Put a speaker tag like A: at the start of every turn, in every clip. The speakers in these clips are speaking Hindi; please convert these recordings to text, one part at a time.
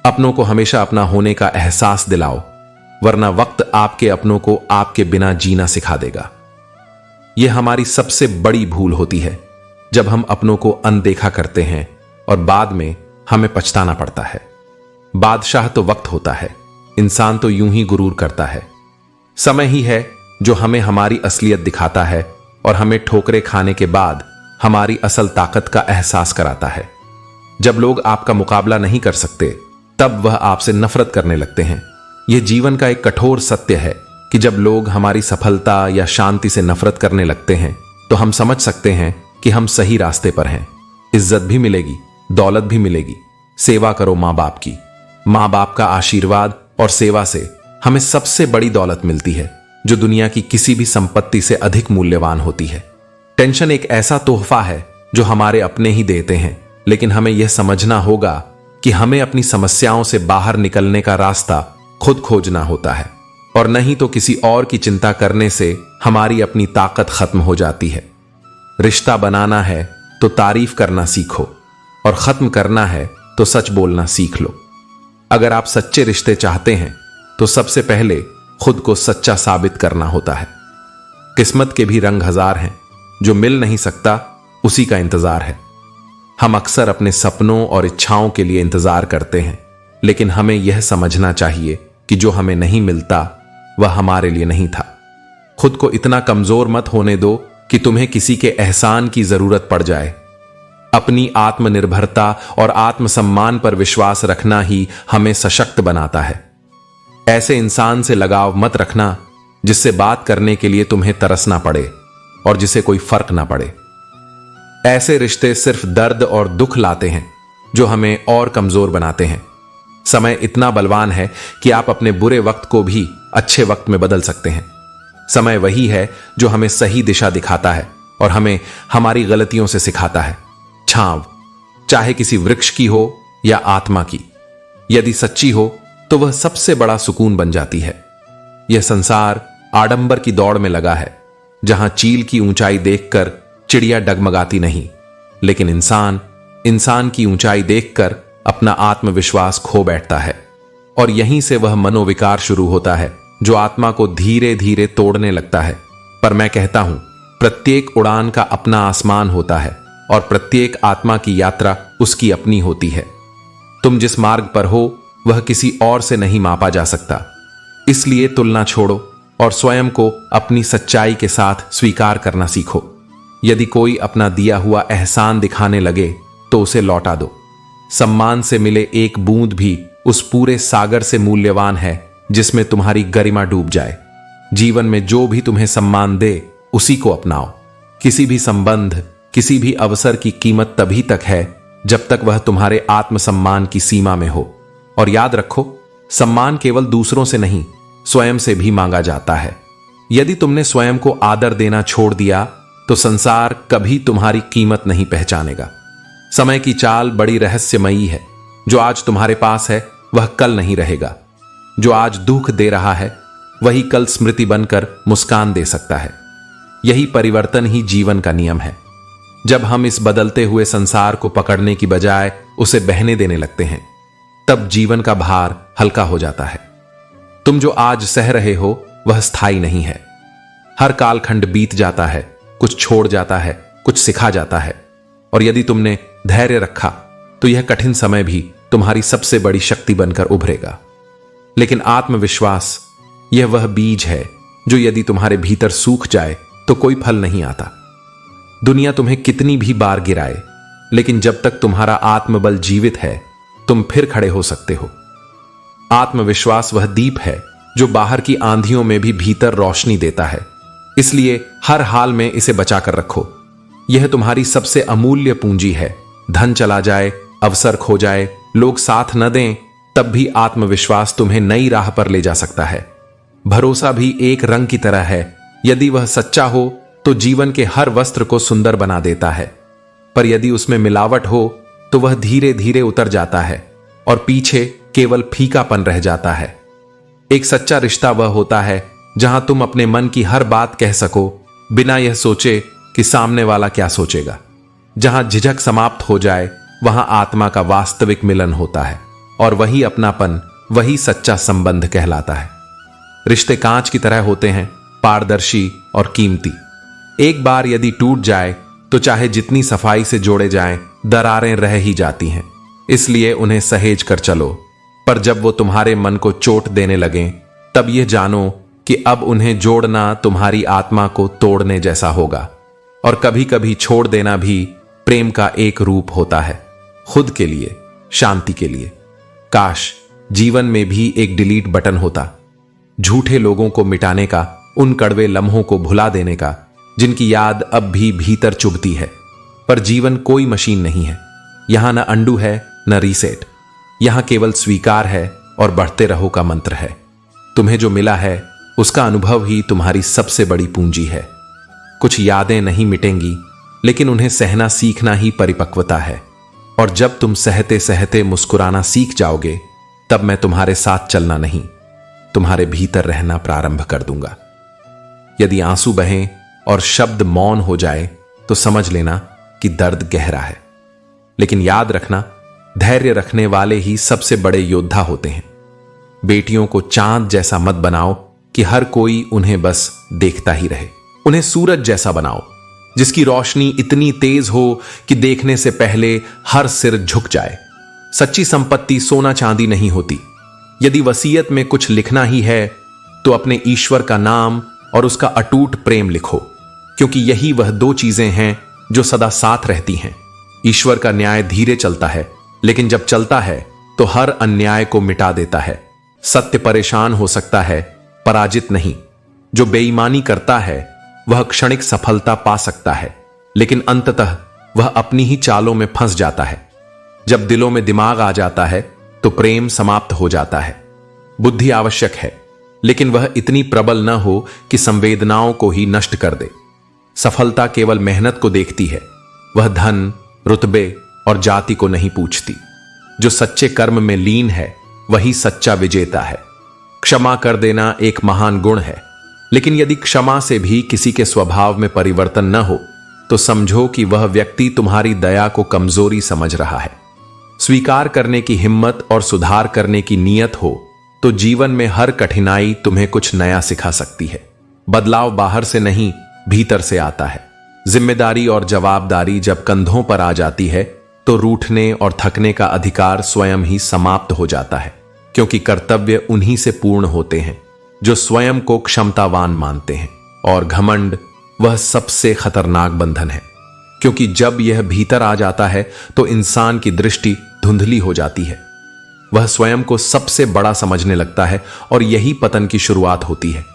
A: अपनों को हमेशा अपना होने का एहसास दिलाओ, वरना वक्त आपके अपनों को आपके बिना जीना सिखा देगा। यह हमारी सबसे बड़ी भूल होती है, जब हम अपनों को अनदेखा करते हैं और बाद में हमें पछताना पड़ता है। बादशाह तो वक्त होता है, इंसान तो यूं ही गुरूर करता है। समय ही है जो हमें हमारी असलियत दिखाता है और हमें ठोकरें खाने के बाद हमारी असल ताकत का एहसास कराता है। जब लोग आपका मुकाबला नहीं कर सकते, तब वह आपसे नफरत करने लगते हैं। यह जीवन का एक कठोर सत्य है कि जब लोग हमारी सफलता या शांति से नफरत करने लगते हैं, तो हम समझ सकते हैं कि हम सही रास्ते पर हैं। इज्जत भी मिलेगी, दौलत भी मिलेगी। सेवा करो माँ बाप की। माँ बाप का आशीर्वाद और सेवा से हमें सबसे बड़ी दौलत मिलती है, जो दुनिया की किसी भी संपत्ति से अधिक मूल्यवान होती है। टेंशन एक ऐसा तोहफा है जो हमारे अपने ही देते हैं, लेकिन हमें यह समझना होगा कि हमें अपनी समस्याओं से बाहर निकलने का रास्ता खुद खोजना होता है, और नहीं तो किसी और की चिंता करने से हमारी अपनी ताकत खत्म हो जाती है। रिश्ता बनाना है तो तारीफ करना सीखो, और खत्म करना है तो सच बोलना सीख लो। अगर आप सच्चे रिश्ते चाहते हैं तो सबसे पहले खुद को सच्चा साबित करना होता है। किस्मत के भी रंग हजार हैं, जो मिल नहीं सकता उसी का इंतजार है। हम अक्सर अपने सपनों और इच्छाओं के लिए इंतजार करते हैं, लेकिन हमें यह समझना चाहिए कि जो हमें नहीं मिलता वह हमारे लिए नहीं था। खुद को इतना कमजोर मत होने दो कि तुम्हें किसी के एहसान की जरूरत पड़ जाए। अपनी आत्मनिर्भरता और आत्मसम्मान पर विश्वास रखना ही हमें सशक्त बनाता है। ऐसे इंसान से लगाव मत रखना जिससे बात करने के लिए तुम्हें तरसना पड़े और जिसे कोई फर्क ना पड़े। ऐसे रिश्ते सिर्फ दर्द और दुख लाते हैं, जो हमें और कमजोर बनाते हैं। समय इतना बलवान है कि आप अपने बुरे वक्त को भी अच्छे वक्त में बदल सकते हैं। समय वही है जो हमें सही दिशा दिखाता है और हमें हमारी गलतियों से सिखाता है। छांव चाहे किसी वृक्ष की हो या आत्मा की, यदि सच्ची हो तो वह सबसे बड़ा सुकून बन जाती है। यह संसार आडंबर की दौड़ में लगा है, जहां चील की ऊंचाई देखकर चिड़िया डगमगाती नहीं, लेकिन इंसान की ऊंचाई देखकर अपना आत्मविश्वास खो बैठता है। और यहीं से वह मनोविकार शुरू होता है जो आत्मा को धीरे धीरे तोड़ने लगता है। पर मैं कहता हूं, प्रत्येक उड़ान का अपना आसमान होता है और प्रत्येक आत्मा की यात्रा उसकी अपनी होती है। तुम जिस मार्ग पर हो वह किसी और से नहीं मापा जा सकता। इसलिए तुलना छोड़ो और स्वयं को अपनी सच्चाई के साथ स्वीकार करना सीखो। यदि कोई अपना दिया हुआ एहसान दिखाने लगे तो उसे लौटा दो। सम्मान से मिले एक बूंद भी उस पूरे सागर से मूल्यवान है जिसमें तुम्हारी गरिमा डूब जाए। जीवन में जो भी तुम्हें सम्मान दे उसी को अपनाओ। किसी भी संबंध, किसी भी अवसर की कीमत तभी तक है जब तक वह तुम्हारे आत्मसम्मान की सीमा में हो। और याद रखो, सम्मान केवल दूसरों से नहीं, स्वयं से भी मांगा जाता है। यदि तुमने स्वयं को आदर देना छोड़ दिया तो संसार कभी तुम्हारी कीमत नहीं पहचानेगा। समय की चाल बड़ी रहस्यमयी है। जो आज तुम्हारे पास है वह कल नहीं रहेगा। जो आज दुख दे रहा है वही कल स्मृति बनकर मुस्कान दे सकता है। यही परिवर्तन ही जीवन का नियम है। जब हम इस बदलते हुए संसार को पकड़ने की बजाय उसे बहने देने लगते हैं, तब जीवन का भार हल्का हो जाता है। तुम जो आज सह रहे हो वह स्थायी नहीं है। हर कालखंड बीत जाता है, कुछ छोड़ जाता है, कुछ सिखा जाता है। और यदि तुमने धैर्य रखा तो यह कठिन समय भी तुम्हारी सबसे बड़ी शक्ति बनकर उभरेगा। लेकिन आत्मविश्वास यह वह बीज है जो यदि तुम्हारे भीतर सूख जाए तो कोई फल नहीं आता। दुनिया तुम्हें कितनी भी बार गिराए, लेकिन जब तक तुम्हारा आत्मबल जीवित है तुम फिर खड़े हो सकते हो। आत्मविश्वास वह दीप है जो बाहर की आंधियों में भी भीतर रोशनी देता है। इसलिए हर हाल में इसे बचा कर रखो। यह तुम्हारी सबसे अमूल्य पूंजी है। धन चला जाए, अवसर खो जाए, लोग साथ न दें, तब भी आत्मविश्वास तुम्हें नई राह पर ले जा सकता है। भरोसा भी एक रंग की तरह है। यदि वह सच्चा हो तो जीवन के हर वस्त्र को सुंदर बना देता है, पर यदि उसमें मिलावट हो तो वह धीरे धीरे उतर जाता है और पीछे केवल फीकापन रह जाता है। एक सच्चा रिश्ता वह होता है जहां तुम अपने मन की हर बात कह सको, बिना यह सोचे कि सामने वाला क्या सोचेगा। जहां झिझक समाप्त हो जाए वहां आत्मा का वास्तविक मिलन होता है। और वही अपनापन, वही सच्चा संबंध कहलाता है। रिश्ते कांच की तरह होते हैं, पारदर्शी और कीमती। एक बार यदि टूट जाए तो चाहे जितनी सफाई से जोड़े जाएं, दरारें रह ही जाती हैं। इसलिए उन्हें सहेज कर चलो। पर जब वो तुम्हारे मन को चोट देने लगें, तब यह जानो कि अब उन्हें जोड़ना तुम्हारी आत्मा को तोड़ने जैसा होगा। और कभी कभी छोड़ देना भी प्रेम का एक रूप होता है, खुद के लिए, शांति के लिए। काश जीवन में भी एक डिलीट बटन होता, झूठे लोगों को मिटाने का, उन कड़वे लम्हों को भुला देने का जिनकी याद अब भी भीतर चुभती है। पर जीवन कोई मशीन नहीं है। यहां न अंडू है न रीसेट। यहां केवल स्वीकार है और बढ़ते रहो का मंत्र है। तुम्हें जो मिला है उसका अनुभव ही तुम्हारी सबसे बड़ी पूंजी है। कुछ यादें नहीं मिटेंगी, लेकिन उन्हें सहना सीखना ही परिपक्वता है। और जब तुम सहते सहते मुस्कुराना सीख जाओगे, तब मैं तुम्हारे साथ चलना नहीं, तुम्हारे भीतर रहना प्रारंभ कर दूंगा। यदि आंसू बहें और शब्द मौन हो जाए तो समझ लेना कि दर्द गहरा है। लेकिन याद रखना, धैर्य रखने वाले ही सबसे बड़े योद्धा होते हैं। बेटियों को चांद जैसा मत बनाओ कि हर कोई उन्हें बस देखता ही रहे। उन्हें सूरज जैसा बनाओ, जिसकी रोशनी इतनी तेज हो कि देखने से पहले हर सिर झुक जाए। सच्ची संपत्ति सोना चांदी नहीं होती। यदि वसीयत में कुछ लिखना ही है तो अपने ईश्वर का नाम और उसका अटूट प्रेम लिखो, क्योंकि यही वह दो चीजें हैं जो सदा साथ रहती हैं। ईश्वर का न्याय धीरे चलता है, लेकिन जब चलता है तो हर अन्याय को मिटा देता है। सत्य परेशान हो सकता है, पराजित नहीं। जो बेईमानी करता है वह क्षणिक सफलता पा सकता है, लेकिन अंततः वह अपनी ही चालों में फंस जाता है। जब दिलों में दिमाग आ जाता है तो प्रेम समाप्त हो जाता है। बुद्धि आवश्यक है, लेकिन वह इतनी प्रबल न हो कि संवेदनाओं को ही नष्ट कर दे। सफलता केवल मेहनत को देखती है, वह धन, रुतबे और जाति को नहीं पूछती। जो सच्चे कर्म में लीन है वही सच्चा विजेता है। क्षमा कर देना एक महान गुण है, लेकिन यदि क्षमा से भी किसी के स्वभाव में परिवर्तन न हो तो समझो कि वह व्यक्ति तुम्हारी दया को कमजोरी समझ रहा है। स्वीकार करने की हिम्मत और सुधार करने की नीयत हो तो जीवन में हर कठिनाई तुम्हें कुछ नया सिखा सकती है। बदलाव बाहर से नहीं, भीतर से आता है। जिम्मेदारी और जवाबदारी जब कंधों पर आ जाती है तो रूठने और थकने का अधिकार स्वयं ही समाप्त हो जाता है, क्योंकि कर्तव्य उन्हीं से पूर्ण होते हैं जो स्वयं को क्षमतावान मानते हैं। और घमंड वह सबसे खतरनाक बंधन है, क्योंकि जब यह भीतर आ जाता है तो इंसान की दृष्टि धुंधली हो जाती है। वह स्वयं को सबसे बड़ा समझने लगता है और यही पतन की शुरुआत होती है।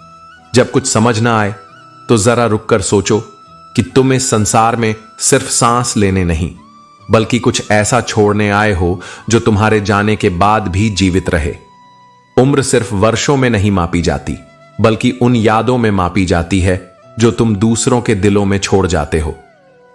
A: जब कुछ समझ ना आए तो जरा रुककर सोचो कि तुम इस संसार में सिर्फ सांस लेने नहीं, बल्कि कुछ ऐसा छोड़ने आए हो जो तुम्हारे जाने के बाद भी जीवित रहे। उम्र सिर्फ वर्षों में नहीं मापी जाती, बल्कि उन यादों में मापी जाती है जो तुम दूसरों के दिलों में छोड़ जाते हो।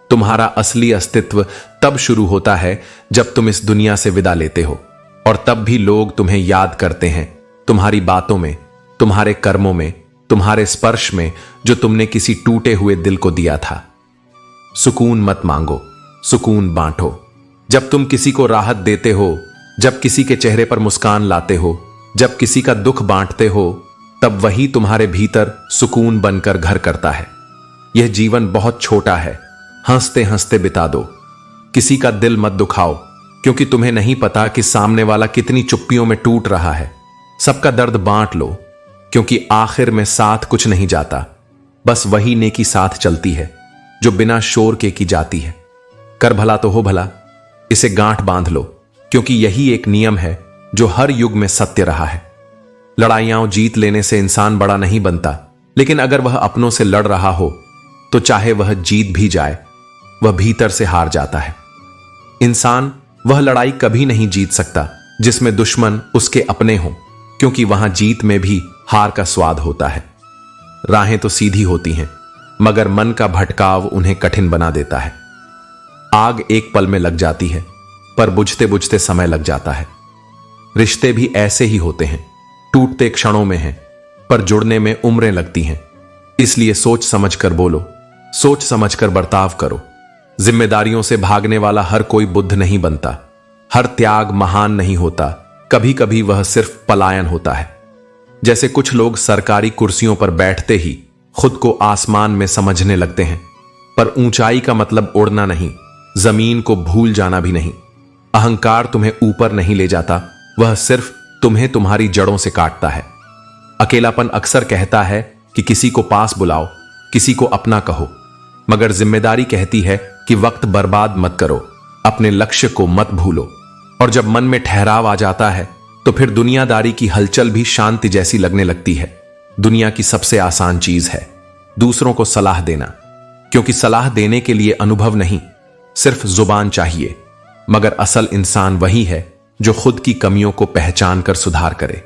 A: तुम्हारा असली अस्तित्व तब शुरू होता है जब तुम इस दुनिया से विदा लेते हो, और तब भी लोग तुम्हें याद करते हैं, तुम्हारी बातों में, तुम्हारे कर्मों में, तुम्हारे स्पर्श में जो तुमने किसी टूटे हुए दिल को दिया था। सुकून मत मांगो, सुकून बांटो। जब तुम किसी को राहत देते हो, जब किसी के चेहरे पर मुस्कान लाते हो, जब किसी का दुख बांटते हो, तब वही तुम्हारे भीतर सुकून बनकर घर करता है। यह जीवन बहुत छोटा है, हंसते हंसते बिता दो। किसी का दिल मत दुखाओ, क्योंकि तुम्हें नहीं पता कि सामने वाला कितनी चुप्पियों में टूट रहा है। सबका दर्द बांट लो, क्योंकि आखिर में साथ कुछ नहीं जाता, बस वही नेकी साथ चलती है जो बिना शोर के की जाती है। कर भला तो हो भला, इसे गांठ बांध लो, क्योंकि यही एक नियम है जो हर युग में सत्य रहा है। लड़ाइयां जीत लेने से इंसान बड़ा नहीं बनता, लेकिन अगर वह अपनों से लड़ रहा हो तो चाहे वह जीत भी जाए, वह भीतर से हार जाता है। इंसान वह लड़ाई कभी नहीं जीत सकता जिसमें दुश्मन उसके अपने हों, क्योंकि वहां जीत में भी हार का स्वाद होता है। राहें तो सीधी होती हैं, मगर मन का भटकाव उन्हें कठिन बना देता है। आग एक पल में लग जाती है, पर बुझते बुझते समय लग जाता है। रिश्ते भी ऐसे ही होते हैं, टूटते क्षणों में हैं, पर जुड़ने में उम्रें लगती हैं। इसलिए सोच समझकर बोलो, सोच समझकर बर्ताव करो। जिम्मेदारियों से भागने वाला हर कोई बुद्ध नहीं बनता, हर त्याग महान नहीं होता, कभी कभी वह सिर्फ पलायन होता है। जैसे कुछ लोग सरकारी कुर्सियों पर बैठते ही खुद को आसमान में समझने लगते हैं, पर ऊंचाई का मतलब उड़ना नहीं, जमीन को भूल जाना भी नहीं। अहंकार तुम्हें ऊपर नहीं ले जाता, वह सिर्फ तुम्हें तुम्हारी जड़ों से काटता है। अकेलापन अक्सर कहता है कि किसी को पास बुलाओ, किसी को अपना कहो, मगर जिम्मेदारी कहती है कि वक्त बर्बाद मत करो, अपने लक्ष्य को मत भूलो। और जब मन में ठहराव आ जाता है तो फिर दुनियादारी की हलचल भी शांति जैसी लगने लगती है। दुनिया की सबसे आसान चीज है दूसरों को सलाह देना, क्योंकि सलाह देने के लिए अनुभव नहीं, सिर्फ जुबान चाहिए। मगर असल इंसान वही है जो खुद की कमियों को पहचान कर सुधार करे।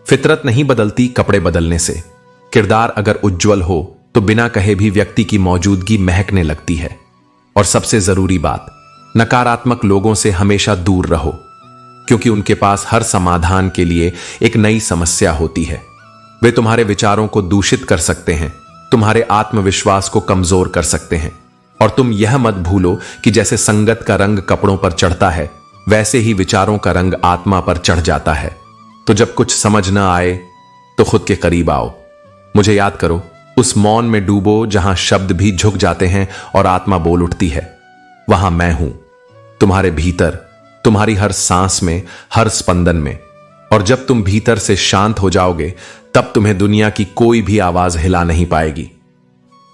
A: फितरत नहीं बदलती कपड़े बदलने से। किरदार अगर उज्जवल हो तो बिना कहे भी व्यक्ति की मौजूदगी महकने लगती है। और सबसे जरूरी बात, नकारात्मक लोगों से हमेशा दूर रहो, क्योंकि उनके पास हर समाधान के लिए एक नई समस्या होती है। वे तुम्हारे विचारों को दूषित कर सकते हैं, तुम्हारे आत्मविश्वास को कमजोर कर सकते हैं। और तुम यह मत भूलो कि जैसे संगत का रंग कपड़ों पर चढ़ता है, वैसे ही विचारों का रंग आत्मा पर चढ़ जाता है। तो जब कुछ समझ न आए तो खुद के करीब आओ, मुझे याद करो, उस मौन में डूबो जहां शब्द भी झुक जाते हैं और आत्मा बोल उठती है। वहां मैं हूं, तुम्हारे भीतर, तुम्हारी हर सांस में, हर स्पंदन में। और जब तुम भीतर से शांत हो जाओगे, तब तुम्हें दुनिया की कोई भी आवाज हिला नहीं पाएगी।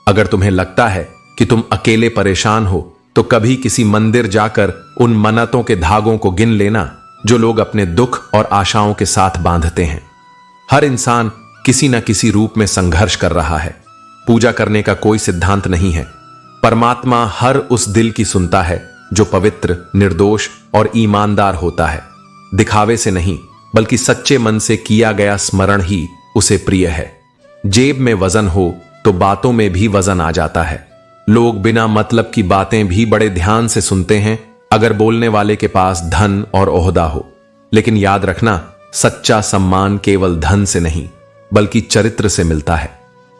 A: अगर तुम्हें लगता है कि तुम अकेले परेशान हो, तो कभी किसी मंदिर जाकर उन मन्नतों के धागों को गिन लेना जो लोग अपने दुख और आशाओं के साथ बांधते हैं। हर इंसान किसी न किसी रूप में संघर्ष कर रहा है। पूजा करने का कोई सिद्धांत नहीं है। परमात्मा हर उस दिल की सुनता है जो पवित्र, निर्दोष और ईमानदार होता है। दिखावे से नहीं, बल्कि सच्चे मन से किया गया स्मरण ही उसे प्रिय है। जेब में वजन हो तो बातों में भी वजन आ जाता है। लोग बिना मतलब की बातें भी बड़े ध्यान से सुनते हैं अगर बोलने वाले के पास धन और ओहदा हो। लेकिन याद रखना, सच्चा सम्मान केवल धन से नहीं, बल्कि चरित्र से मिलता है।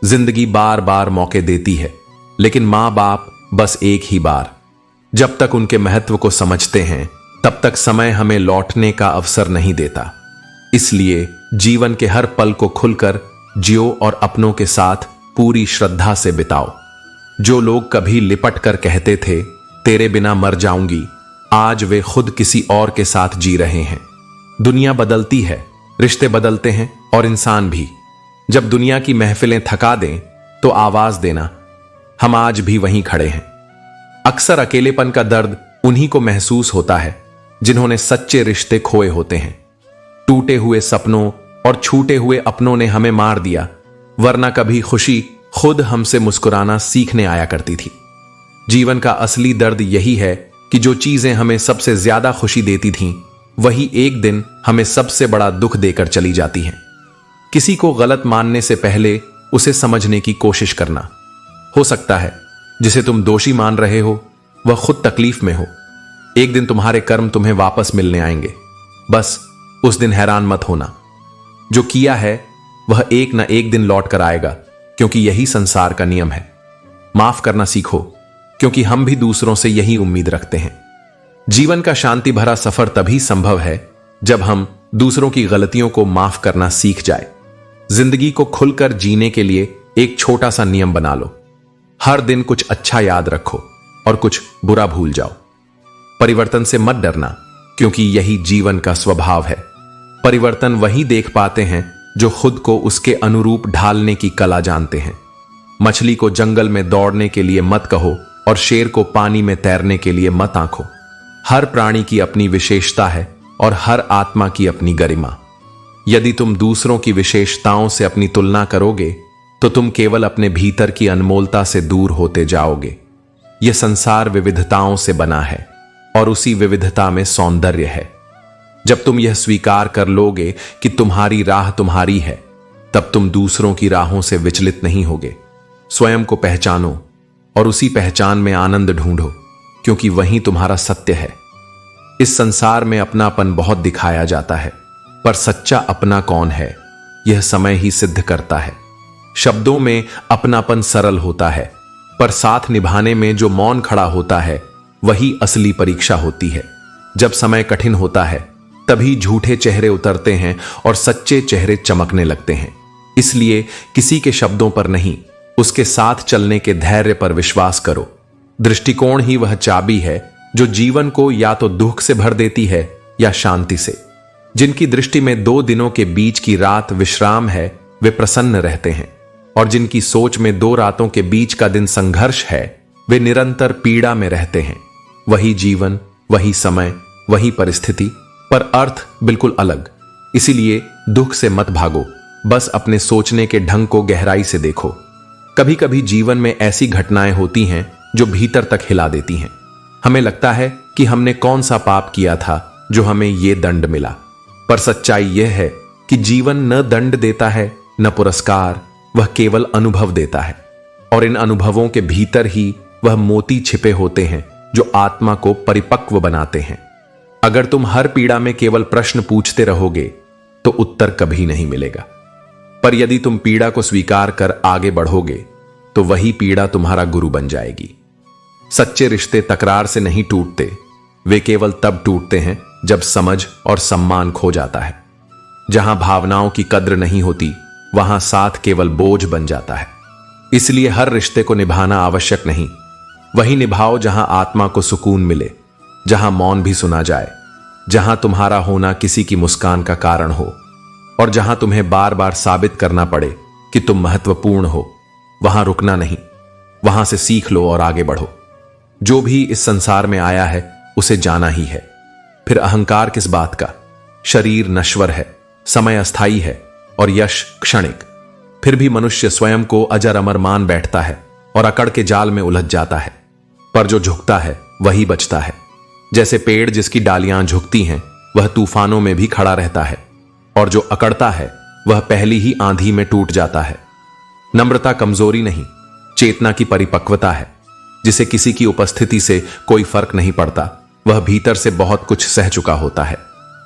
A: जिंदगी बार बार मौके देती है, लेकिन मां बाप बस एक ही बार। जब तक उनके महत्व को समझते हैं, तब तक समय हमें लौटने का अवसर नहीं देता। इसलिए जीवन के हर पल को खुलकर जियो और अपनों के साथ पूरी श्रद्धा से बिताओ। जो लोग कभी लिपट कर कहते थे तेरे बिना मर जाऊंगी, आज वे खुद किसी और के साथ जी रहे हैं। दुनिया बदलती है, रिश्ते बदलते हैं और इंसान भी। जब दुनिया की महफिलें थका दें तो आवाज देना, हम आज भी वहीं खड़े हैं। अक्सर अकेलेपन का दर्द उन्हीं को महसूस होता है जिन्होंने सच्चे रिश्ते खोए होते हैं। टूटे हुए सपनों और छूटे हुए अपनों ने हमें मार दिया, वरना कभी खुशी खुद हमसे मुस्कुराना सीखने आया करती थी। जीवन का असली दर्द यही है कि जो चीजें हमें सबसे ज्यादा खुशी देती थीं, वही एक दिन हमें सबसे बड़ा दुख देकर चली जाती हैं। किसी को गलत मानने से पहले उसे समझने की कोशिश करना। हो सकता है जिसे तुम दोषी मान रहे हो वह खुद तकलीफ में हो। एक दिन तुम्हारे कर्म तुम्हें वापस मिलने आएंगे। बस उस दिन हैरान मत होना। जो किया है वह एक न एक दिन लौट कर आएगा, क्योंकि यही संसार का नियम है। माफ करना सीखो, क्योंकि हम भी दूसरों से यही उम्मीद रखते हैं। जीवन का शांति भरा सफर तभी संभव है जब हम दूसरों की गलतियों को माफ करना सीख जाए। जिंदगी को खुलकर जीने के लिए एक छोटा सा नियम बना लो। हर दिन कुछ अच्छा याद रखो और कुछ बुरा भूल जाओ। परिवर्तन से मत डरना, क्योंकि यही जीवन का स्वभाव है। परिवर्तन वही देख पाते हैं जो खुद को उसके अनुरूप ढालने की कला जानते हैं। मछली को जंगल में दौड़ने के लिए मत कहो और शेर को पानी में तैरने के लिए मत आंखो। हर प्राणी की अपनी विशेषता है और हर आत्मा की अपनी गरिमा। यदि तुम दूसरों की विशेषताओं से अपनी तुलना करोगे तो तुम केवल अपने भीतर की अनमोलता से दूर होते जाओगे। यह संसार विविधताओं से बना है और उसी विविधता में सौंदर्य है। जब तुम यह स्वीकार कर लोगे कि तुम्हारी राह तुम्हारी है, तब तुम दूसरों की राहों से विचलित नहीं होगे। स्वयं को पहचानो और उसी पहचान में आनंद ढूंढो, क्योंकि वही तुम्हारा सत्य है। इस संसार में अपनापन बहुत दिखाया जाता है, पर सच्चा अपना कौन है यह समय ही सिद्ध करता है। शब्दों में अपनापन सरल होता है, पर साथ निभाने में जो मौन खड़ा होता है वही असली परीक्षा होती है। जब समय कठिन होता है तभी झूठे चेहरे उतरते हैं और सच्चे चेहरे चमकने लगते हैं। इसलिए किसी के शब्दों पर नहीं, उसके साथ चलने के धैर्य पर विश्वास करो। दृष्टिकोण ही वह चाबी है जो जीवन को या तो दुख से भर देती है या शांति से। जिनकी दृष्टि में 2 दिनों के बीच की रात विश्राम है, वे प्रसन्न रहते हैं, और जिनकी सोच में 2 रातों के बीच का दिन संघर्ष है, वे निरंतर पीड़ा में रहते हैं। वही जीवन, वही समय, वही परिस्थिति, पर अर्थ बिल्कुल अलग। इसीलिए दुख से मत भागो, बस अपने सोचने के ढंग को गहराई से देखो। कभी कभी जीवन में ऐसी घटनाएं होती हैं जो भीतर तक हिला देती हैं। हमें लगता है कि हमने कौन सा पाप किया था जो हमें ये दंड मिला, पर सच्चाई यह है कि जीवन न दंड देता है न पुरस्कार, वह केवल अनुभव देता है। और इन अनुभवों के भीतर ही वह मोती छिपे होते हैं जो आत्मा को परिपक्व बनाते हैं। अगर तुम हर पीड़ा में केवल प्रश्न पूछते रहोगे तो उत्तर कभी नहीं मिलेगा, पर यदि तुम पीड़ा को स्वीकार कर आगे बढ़ोगे तो वही पीड़ा तुम्हारा गुरु बन जाएगी। सच्चे रिश्ते तकरार से नहीं टूटते, वे केवल तब टूटते हैं जब समझ और सम्मान खो जाता है। जहां भावनाओं की कद्र नहीं होती, वहां साथ केवल बोझ बन जाता है। इसलिए हर रिश्ते को निभाना आवश्यक नहीं, वही निभाओ जहां आत्मा को सुकून मिले, जहां मौन भी सुना जाए, जहां तुम्हारा होना किसी की मुस्कान का कारण हो, और जहां तुम्हें बार बार साबित करना पड़े कि तुम महत्वपूर्ण हो। वहां रुकना नहीं, वहां से सीख लो और आगे बढ़ो। जो भी इस संसार में आया है उसे जाना ही है। फिर अहंकार किस बात का? शरीर नश्वर है, समय अस्थाई है और यश क्षणिक। फिर भी मनुष्य स्वयं को अजर अमर मान बैठता है और अकड़ के जाल में उलझ जाता है। पर जो झुकता है वही बचता है। जैसे पेड़ जिसकी डालियां झुकती हैं, वह तूफानों में भी खड़ा रहता है, और जो अकड़ता है वह पहली ही आंधी में टूट जाता है। नम्रता कमजोरी नहीं, चेतना की परिपक्वता है। जिसे किसी की उपस्थिति से कोई फर्क नहीं पड़ता, वह भीतर से बहुत कुछ सह चुका होता है।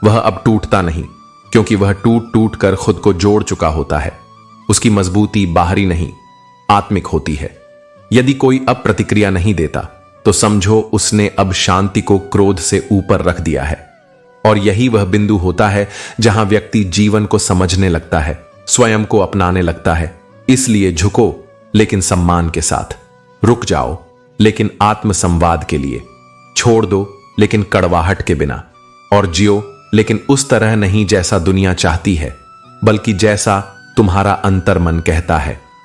A: वह अब टूटता नहीं, क्योंकि वह टूट टूट कर खुद को जोड़ चुका होता है। उसकी मजबूती बाहरी नहीं, आत्मिक होती है। यदि कोई अब प्रतिक्रिया नहीं देता तो समझो उसने अब शांति को क्रोध से ऊपर रख दिया है। और यही वह बिंदु होता है जहां व्यक्ति जीवन को समझने लगता है, स्वयं को अपनाने लगता है। इसलिए झुको लेकिन सम्मान के साथ, रुक जाओ लेकिन आत्म संवाद के लिए, छोड़ दो लेकिन कड़वाहट के बिना, और जियो लेकिन उस तरह नहीं जैसा दुनिया चाहती है, बल्कि जैसा तुम्हारा अंतर मन कहता है।